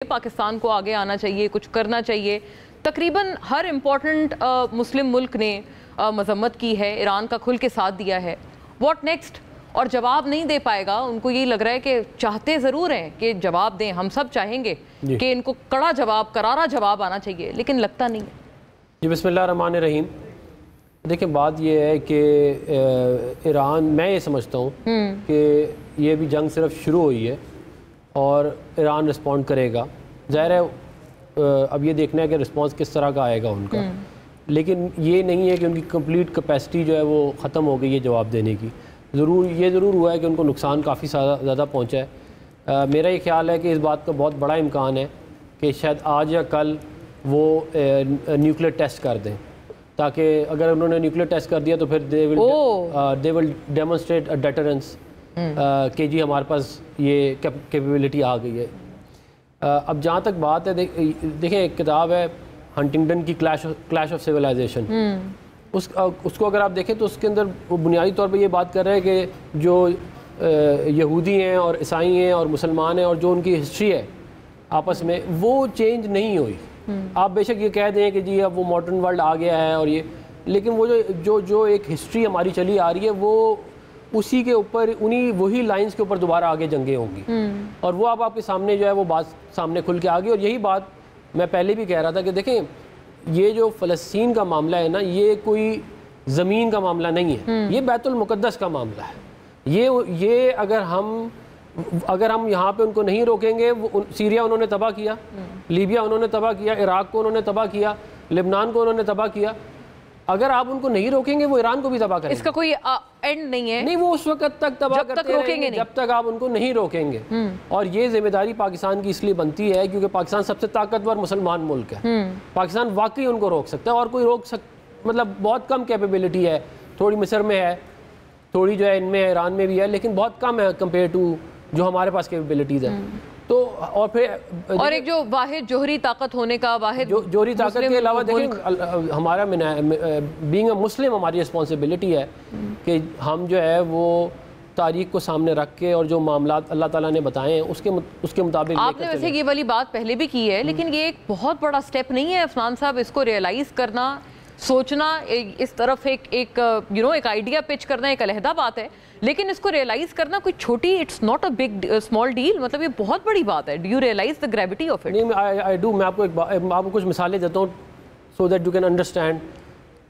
پاکستان کو آگے آنا چاہیے, کچھ کرنا چاہیے. تقریباً ہر امپورٹنٹ مسلم ملک نے مذمت کی ہے, ایران کا کھل کے ساتھ دیا ہے. What next? اور جواب نہیں دے پائے گا. ان کو یہ لگ رہا ہے کہ چاہتے ضرور ہیں کہ جواب دیں, ہم سب چاہیں گے کہ ان کو کڑا جواب, کرارا جواب آنا چاہیے, لیکن لگتا نہیں ہے. جی بسم اللہ الرحمن الرحیم. دیکھیں بات یہ ہے کہ ایران, میں یہ سمجھتا ہوں کہ یہ بھی جنگ صرف شروع ہوئی ہے اور ایران رسپونڈ کرے گا. ظاہر ہے اب یہ دیکھنا ہے کہ رسپانس کس طرح کا آئے گا ان کا, لیکن یہ نہیں ہے کہ ان کی کمپلیٹ کیپیسٹی جو ہے وہ ختم ہو گئی ہے جواب دینے کی. یہ ضرور ہوا ہے کہ ان کو نقصان کافی زیادہ پہنچا ہے. میرا یہ خیال ہے کہ اس بات کا بہت بڑا امکان ہے کہ شاید آج یا کل وہ نیوکلیر ٹیسٹ کر دیں, تاکہ اگر انہوں نے نیوکلیر ٹیسٹ کر دیا تو پھر دے ول ڈیمونسٹریٹ ڈیٹرنس کہ جی ہمارے پاس یہ کیپیبلٹی آ گئی ہے. اب جہاں تک بات ہے, دیکھیں ایک کتاب ہے ہنٹنگٹن کی کلیش آف سویلائزیشن, اس کو اگر آپ دیکھیں تو اس کے اندر وہ بنیادی طور پہ یہ بات کر رہے ہیں کہ جو یہودی ہیں اور عیسائی ہیں اور مسلمان ہیں اور جو ان کی ہسٹری ہے آپس میں, وہ چینج نہیں ہوئی. آپ بے شک یہ کہہ دیں کہ جی اب وہ ماڈرن ورلڈ آ گیا ہے اور یہ, لیکن وہ جو ایک ہسٹری ہماری چلی آ رہی ہے وہ اسی کے اوپر, وہی لائنز کے اوپر دوبارہ آگے جنگیں ہوں گی. اور وہ آپ کے سامنے جو ہے وہ بات سامنے کھل کے آ گئی. اور یہی بات میں پہلے بھی کہہ رہا تھا کہ دیکھیں یہ جو فلسطین کا معاملہ ہے نا, یہ کوئی زمین کا معاملہ نہیں ہے, یہ بیت المقدس کا معاملہ ہے. یہ اگر ہم یہاں پہ ان کو نہیں روکیں گے, سیریا انہوں نے تباہ کیا, لیبیا انہوں نے تباہ کیا, عراق کو انہوں نے تباہ کیا, لبنان کو انہوں نے تباہ کیا. اگر آپ ان کو نہیں روکیں گے وہ ایران کو بھی تباہ کریں گے. اس کا کوئی اینڈ نہیں ہے. نہیں, وہ اس وقت تک تباہ کرتے رہیں گے جب تک آپ ان کو نہیں روکیں گے. اور یہ ذمہ داری پاکستان کی اس لیے بنتی ہے کیونکہ پاکستان سب سے طاقتور مسلمان ملک ہے. پاکستان واقعی ان کو روک سکتا ہے, اور کوئی مطلب بہت کم کیپیبلٹی ہے. تھوڑی مصر میں ہے, تھوڑی جو ہے ان میں ایران میں بھی ہے, لیکن بہت کم ہے کمپیئر ٹو جو ہمارے پاس کیپیبلٹیز ہے. تو اور پھر اور ایک جو واحد جوہری طاقت ہونے کا, واحد جوہری طاقت کے علاوہ دیکھیں ہمارا بینگ اے مسلم ہماری رسپانسبلٹی ہے کہ ہم جو ہے وہ تاریخ کو سامنے رکھ کے اور جو معاملات اللہ تعالیٰ نے بتائے ہیں اس کے مطابق. آپ نے ویسے یہ والی بات پہلے بھی کی ہے, لیکن یہ ایک بہت بڑا سٹیپ نہیں ہے عفنان صاحب, اس کو ریئلائز کرنا, سوچنا, اس طرف ایک آئیڈیا پچ کرنا ایک علیحدہ بات ہے, لیکن اس کو ریئلائز کرنا کوئی چھوٹی, it's not a big small deal, مطلب یہ بہت بڑی بات ہے. Do you realise the gravity of it? نہیں, آئی ڈو. میں آپ کو کچھ مثالیں دیتا ہوں so that you can understand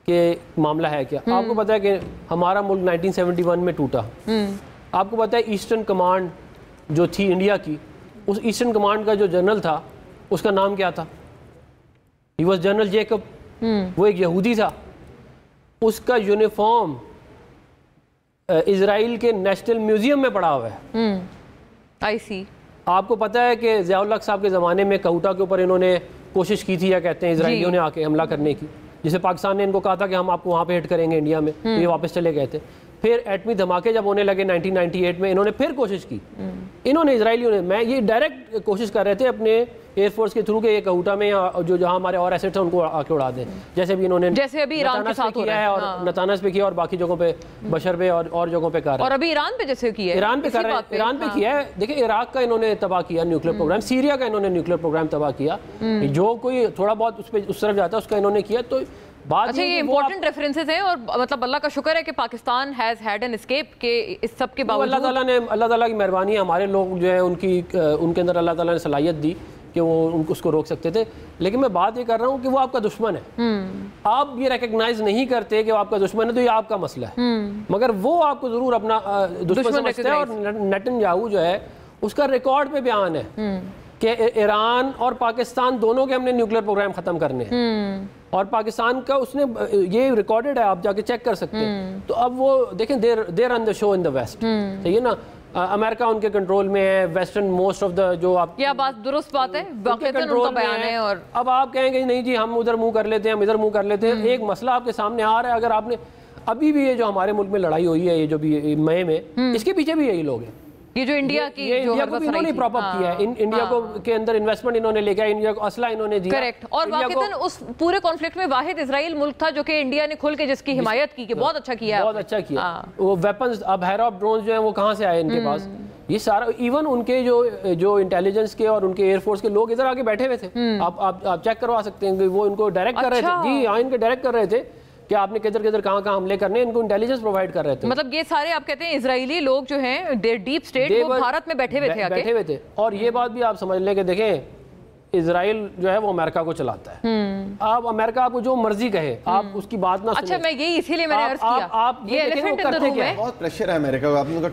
کہ معاملہ ہے کیا. آپ کو پتہ ہے کہ ہمارا ملک 1971 میں ٹوٹا. آپ کو پتہ ہے ایسٹرن کمانڈ جو تھی انڈیا کی, اس ایسٹرن کمانڈ کا جو جنرل تھا اس کا نام کیا تھا؟ He was general Jacob. وہ ایک یہودی تھا. اس کا یونیفارم اسرائیل کے نیشنل میوزیم میں پڑا ہوا ہے. آئی سی. آپ کو پتہ ہے کہ ضیاء الحق صاحب کے زمانے میں کوٹا کے اوپر انہوں نے کوشش کی تھی, یا کہتے ہیں اسرائیلیوں نے آ کے حملہ کرنے کی, جسے پاکستان نے ان کو کہا تھا کہ ہم آپ کو وہاں پہ ہٹ کریں گے انڈیا میں, یہ واپس چلے گئے تھے. پھر ایٹمی دھماکے جب ہونے لگے 1998 میں, انہوں نے پھر کوشش کی, انہوں نے اسرائیلیوں نے, میں یہ ڈائریکٹ کوشش کر رہے تھے اپنے ایئر فورس کے تھرو کہ یہ کوٹا میں یا جہاں ہمارے اور ایسٹ ہیں ان کو آ کے اڑا دیں, جیسے بھی انہوں نے ایران کے ساتھ کیا ہے اور نتانز پہ کیا اور باقی جگہوں پہ بشر پہ اور جگہوں پہ کر رہے ہیں, اور ابھی ایران پہ جیسے کیا ہے, ایران پہ کر رہے ہیں, ایران پہ کیا ہے. دیکھیں عراق کا انہوں نے تباہ کیا نیوکلیر پروگرام, سیریا کا انہوں نے نیوکلیر پروگرام تباہ کیا, جو کوئی تھوڑا بہت اس طرف جاتا ہے اس کا انہوں نے کیا. تو اچھا, یہ امپورٹنٹ ریفرنسز ہیں, اور مطلب اللہ کا شکر ہے کہ Pakistan has had an escape, کہ اس سب کے باوجود اللہ تعالیٰ کی مہربانی ہے. ہمارے لوگ جو ہیں ان کے اندر اللہ تعالیٰ نے صلاحیت دی کہ وہ اس کو روک سکتے تھے. لیکن میں بات یہ کر رہا ہوں کہ وہ آپ کا دشمن ہے. آپ یہ ریکگنائز نہیں کرتے کہ وہ آپ کا دشمن ہے, تو یہ آپ کا مسئلہ ہے, مگر وہ آپ کو ضرور اپنا دشمن سمجھتا ہے. اور نیتن یاہو جو ہے اس کا ریکارڈ پہ بیان ہے کہ ایران اور پاکستان دونوں کے ہم نے نیوکلیر پروگرام ختم کرنے ہیں, اور پاکستان کا اس نے یہ ریکارڈڈ ہے, آپ جا کے چیک کر سکتے ہیں. تو اب وہ دیکھیں دیر آن دا شو ان دا ویسٹ, صحیح ہے نا, امریکہ ان کے کنٹرول میں ہے, ویسٹرن موسٹ آف دا جو آپ کیا بات درست بات ہے, واقعتاً ان کا بیان ہے. اور اب آپ کہیں گے نہیں جی ہم ادھر منہ کر لیتے ہیں, ہم ادھر منہ کر لیتے ہیں. ایک مسئلہ آپ کے سامنے آ رہا ہے, اگر آپ نے ابھی بھی یہ جو ہمارے ملک میں لڑائی ہوئی ہے, یہ جو بھی مئی میں, اس کے پیچھے بھی یہی لوگ ہیں. یہ جو انڈیا کی انڈیا کو بھی انہوں نے پراپ اپ کیا ہے, انڈیا کو کے اندر انویسٹمنٹ انہوں نے لے کے انڈیا کو اسلحہ انہوں نے دیا. کریکٹ. اور واقعتاً اس پورے کانفلکٹ میں واحد اسرائیل ملک تھا جو کہ انڈیا نے کھل کے جس کی حمایت کی, کہ بہت اچھا کیا, بہت اچھا کیا. وہ ویپنز اب ہیرا ڈرونز جو ہیں وہ کہاں سے آئے ان کے پاس؟ یہ سارا ایون ان کے جو انٹیلیجنس کے اور ان کے ایئر فورس کے لوگ ادھر آگے بیٹھے ہوئے تھے. آپ چیک کروا سکتے ہیں کہ وہ ان کو ڈائریکٹ کر رہے تھے. جی ہاں, ان کے ڈائریکٹ کر رہے تھے کہ آپ نے کدھر کہاں حملے کرنے, ان کو انٹیلیجنس پرووائڈ کر رہے تھے. مطلب یہ سارے آپ کہتے ہیں اسرائیلی لوگ جو ہیں ڈیپ سٹیٹ وہ بھارت میں بیٹھے ہوئے تھے. اور یہ بات بھی آپ سمجھ لیں کہ دیکھیں اسرائیل جو ہے وہ امریکہ کو چلاتا ہے. آپ امریکہ آپ کو جو مرضی کہے, آپ اس کی بات نہ سنیں. اچھا, میں یہی اسی لیے میں نے عرض کیا, آپ یہ دیکھیں وہ کرتے کیا ہے. بہت پریشر ہے امریکہ کو.